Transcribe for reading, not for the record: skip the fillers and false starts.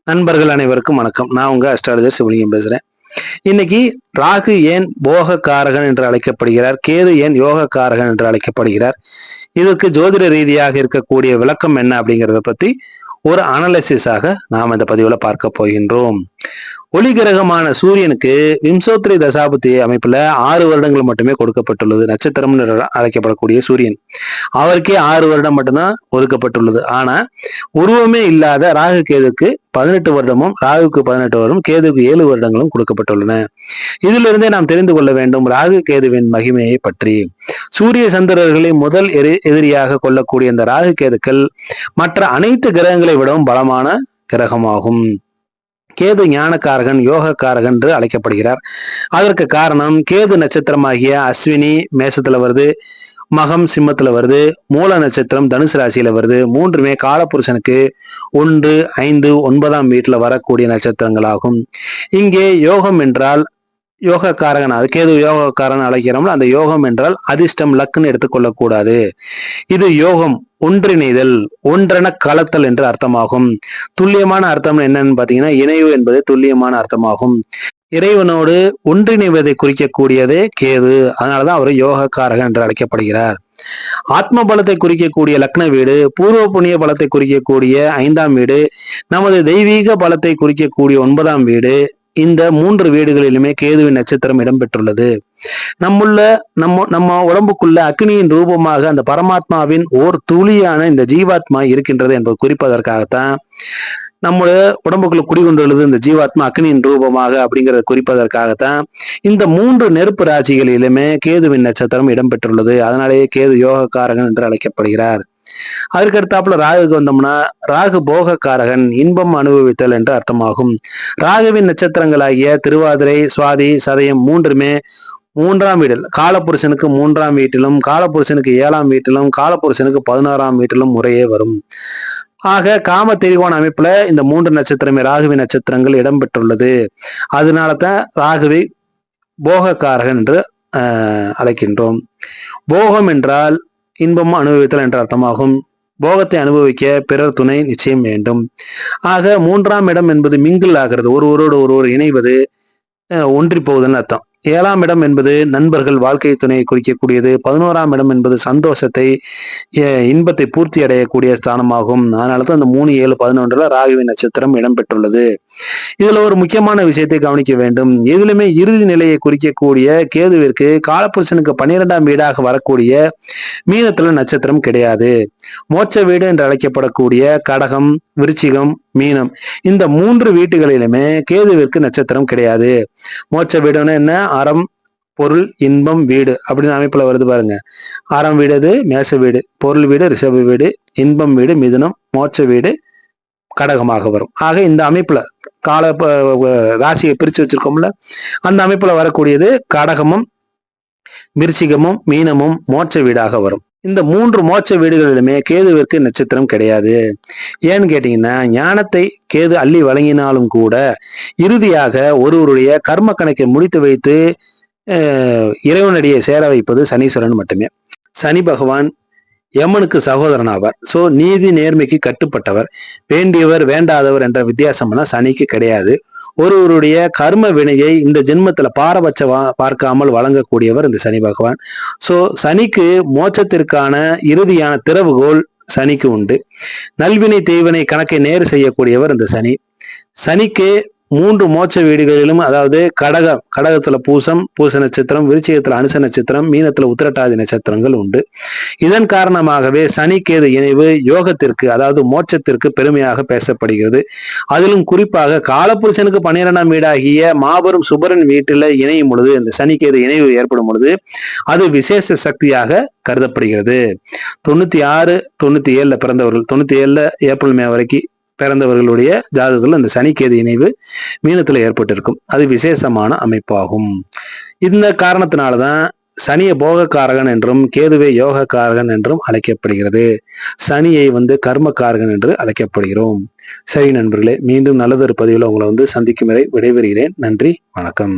நண்பர்கள் அனைவருக்கும் வணக்கம். நான் உங்க அஸ்ட்ராலஜர் சிவலிங்கம் பேசுறேன். இன்னைக்கு ராகு ஏன் போக காரகன் என்று அழைக்கப்படுகிறார், கேது ஏன் யோக காரகன் என்று அழைக்கப்படுகிறார், இதற்கு ஜோதிட ரீதியாக இருக்கக்கூடிய விளக்கம் என்ன அப்படிங்கிறத பத்தி ஒரு அனாலிசிஸாக நாம் இந்த பதிவுல பார்க்க போகின்றோம். ஒளி கிரகமான சூரியனுக்கு விம்சோத்ரி தசாபுத்தி அமைப்புல 6 வருடங்கள் மட்டுமே கொடுக்கப்பட்டுள்ளது. நட்சத்திரம் அழைக்கப்படக்கூடிய சூரியன் அவருக்கே 6 வருடம் மட்டும்தான் ஒதுக்கப்பட்டுள்ளது. ஆனா உருவமே இல்லாத ராகு கேதுக்கு 18 வருடமும், ராகுக்கு 18 வருடம், கேதுக்கு 7 வருடங்களும் கொடுக்கப்பட்டுள்ளன. இதிலிருந்தே நாம் தெரிந்து கொள்ள வேண்டும் ராகு கேதுவின் மகிமையை பற்றி. சூரிய சந்திரர்களை முதல் எதிரியாக கொள்ளக்கூடிய இந்த ராகு கேதுக்கள் மற்ற அனைத்து கிரகங்களை விடவும் பலமான கிரகமாகும். கேது ஞானக்காரகன், யோகக்காரகன் என்று அழைக்கப்படுகிறார். அதற்கு காரணம் கேது நட்சத்திரமாகிய அஸ்வினி மேசத்துல வருது, மகம் சிம்மத்துல வருது, மூல நட்சத்திரம் தனுசு ராசியில வருது. மூன்றுமே காலபுருஷனுக்கு 1, 5, 9ஆம் வீட்டுல வரக்கூடிய நட்சத்திரங்களாகும். இங்கே யோகம் என்றால் யோகக்காரகன், அது கேது யோகக்காரன் அழைக்கிறோம்ல, அந்த யோகம் என்றால் அதிர்ஷ்டம், லக்குன்னு எடுத்துக்கொள்ளக்கூடாது. இது யோகம், ஒன்றிணைதல், ஒன்றென கலத்தல் என்று அர்த்தமாகும். துல்லியமான அர்த்தம் என்னன்னு பாத்தீங்கன்னா இணைவு என்பது துல்லியமான அர்த்தமாகும். இறைவனோடு ஒன்றிணைவதை குறிக்கக்கூடியதே கேது. அதனாலதான் அவர் யோகக்காரகன் என்று அழைக்கப்படுகிறார். ஆத்ம பலத்தை குறிக்கக்கூடிய லக்ன வீடு, பூர்வ புண்ணிய பலத்தை குறிக்கக்கூடிய 5ஆம் வீடு, நமது தெய்வீக பலத்தை குறிக்கக்கூடிய 9ஆம் வீடு, இந்த 3 வீடுகளிலுமே கேதுவின் நட்சத்திரம் இடம்பெற்றுள்ளது. நம்ம உடம்புக்குள்ள அக்னியின் ரூபமாக அந்த பரமாத்மாவின் ஓர் துளியான இந்த ஜீவாத்மா இருக்கின்றது என்பது குறிப்பதற்காகத்தான் நம்முடைய உடம்புக்குள்ள குடிகொண்டுள்ளது இந்த ஜீவாத்மா அக்னியின் ரூபமாக அப்படிங்கிறத குறிப்பதற்காகத்தான் இந்த 3 நெருப்பு ராசிகளிலுமே கேதுவின் நட்சத்திரம் இடம்பெற்றுள்ளது. அதனாலேயே கேது யோகக்காரகன் என்று அழைக்கப்படுகிறார். அதற்கு அடுத்தாப்புல ராகுக்கு வந்தோம்னா ராகு போகக்காரகன், இன்பம் அனுபவித்தல் என்று அர்த்தமாகும். ராகுவின் நட்சத்திரங்களாகிய திருவாதிரை, சுவாதி, சதயம் மூன்றுமே 3ஆம் வீட்டில், காலபுருஷனுக்கு 3ஆம் வீட்டிலும், காலபுருஷனுக்கு 7ஆம் வீட்டிலும், காலபுருஷனுக்கு 16ஆம் வீட்டிலும் முறையே வரும். ஆக காம திரிகோண அமைப்புல இந்த 3 நட்சத்திரமே ராகுவின் நட்சத்திரங்கள் இடம்பெற்றுள்ளது. அதனாலதான் ராகுவை போகக்காரகன் என்று அழைக்கின்றோம். போகம் என்றால் இன்பம் அனுபவித்தல் என்ற அர்த்தமாகும். போகத்தை அனுபவிக்க பிறர் துணை நிச்சயம் வேண்டும். ஆக 3ஆம் இடம் என்பது மிங்கிள் ஆகிறது, ஒருவரோடு ஒருவர் இணைவது, ஒன்றி போவதுன்னு அர்த்தம். 7ஆம் இடம் என்பது நண்பர்கள், வாழ்க்கை துணையை குறிக்கக்கூடியது. 11ஆம் இடம் என்பது சந்தோஷத்தை, இன்பத்தை பூர்த்தி அடையக்கூடிய ஸ்தானமாகும். அதனாலதான் அந்த 3, 7, 11 ராகுவின் நட்சத்திரம் இடம்பெற்றுள்ளது. இதுல ஒரு முக்கியமான விஷயத்தை கவனிக்க வேண்டும். எதிலுமே இறுதி நிலையை குறிக்கக்கூடிய கேதுவிற்கு காலபுருஷனுக்கு 12ஆம் வீடாக வரக்கூடிய மீனத்துல நட்சத்திரம் கிடையாது. மோட்ச வீடு என்று அழைக்கப்படக்கூடிய கடகம், விருச்சிகம், மீனம், இந்த 3 வீட்டுகளிலுமே கேதுவிற்கு நட்சத்திரம் கிடையாது. மோட்ச வீடுன்னு என்ன? அறம், பொருள், இன்பம், வீடு அப்படின்னு அமைப்புல வருது பாருங்க. அறம் வீடு அது மேச வீடு, பொருள் வீடு ரிஷப வீடு, இன்பம் வீடு மிதுனம், மோட்ச வீடு கடகமாக வரும். ஆக இந்த அமைப்புல கால ராசியை பிரிச்சு வச்சிருக்கோம்ல, அந்த அமைப்புல வரக்கூடியது கடகமும் விருச்சிகமும் மீனமும் மோட்ச வீடாக வரும். இந்த 3 மோட்ச வீடுகளிலுமே கேதுவிற்கு நட்சத்திரம் கிடையாது. ஏன்னு கேட்டீங்கன்னா ஞானத்தை கேது அள்ளி வழங்கினாலும் கூட இறுதியாக ஒருவருடைய கர்ம கணக்கை முடித்து வைத்து இறைவனடியை சேர வைப்பது சனீஸ்வரன் மட்டுமே. சனி பகவான் யமனுக்கு சகோதரன் ஆவார். சோ நீதி நேர்மைக்கு கட்டுப்பட்டவர். வேண்டியவர் வேண்டாதவர் என்ற வித்தியாசம்னா சனிக்கு கிடையாது. ஒருவருடைய கர்ம வினையை இந்த ஜென்மத்துல பாரபட்ச பார்க்காமல் வழங்கக்கூடியவர் இந்த சனி பகவான். சோ சனிக்கு மோட்சத்திற்கான இறுதியான திறவுகோல் சனிக்கு உண்டு. நல்வினை தீவினை கணக்கை நேர் செய்யக்கூடியவர் இந்த சனி. சனிக்கு 3 மோட்ச வீடுகளிலும், அதாவது கடகத்துல பூச நட்சத்திரம், விருச்சிகத்துல அனுச நட்சத்திரம், மீனத்துல உத்திரட்டாதி நட்சத்திரங்கள் உண்டு. இதன் காரணமாகவே சனி கேது இணைவு யோகத்திற்கு, அதாவது மோட்சத்திற்கு பெருமையாக பேசப்படுகிறது. அதிலும் குறிப்பாக காலபுருஷனுக்கு 12ஆம் வீடாகிய மாபெரும் சுபரன் வீட்டில இணையும் பொழுது, இந்த சனி கேது இணைவு ஏற்படும் பொழுது அது விசேஷ சக்தியாக கருதப்படுகிறது. 96, 97 பிறந்தவர்கள், 97 ஏப்ரல் மே வரைக்கும் பிறந்தவர்களுடைய ஜாதகத்துல இந்த சனிக்கேது இணைவு மீனத்துல ஏற்பட்டிருக்கும். அது விசேஷமான அமைப்பாகும். இந்த காரணத்தினாலதான் சனியை போகக்காரகன் என்றும் கேதுவை யோகக்காரகன் என்றும் அழைக்கப்படுகிறது. சனியை கர்மக்காரகன் என்று அழைக்கப்படுகிறோம். சரி நண்பர்களே, மீண்டும் நல்லதொரு பதிவில் உங்களை சந்திக்கும் வரை விடைபெறுகிறேன். நன்றி, வணக்கம்.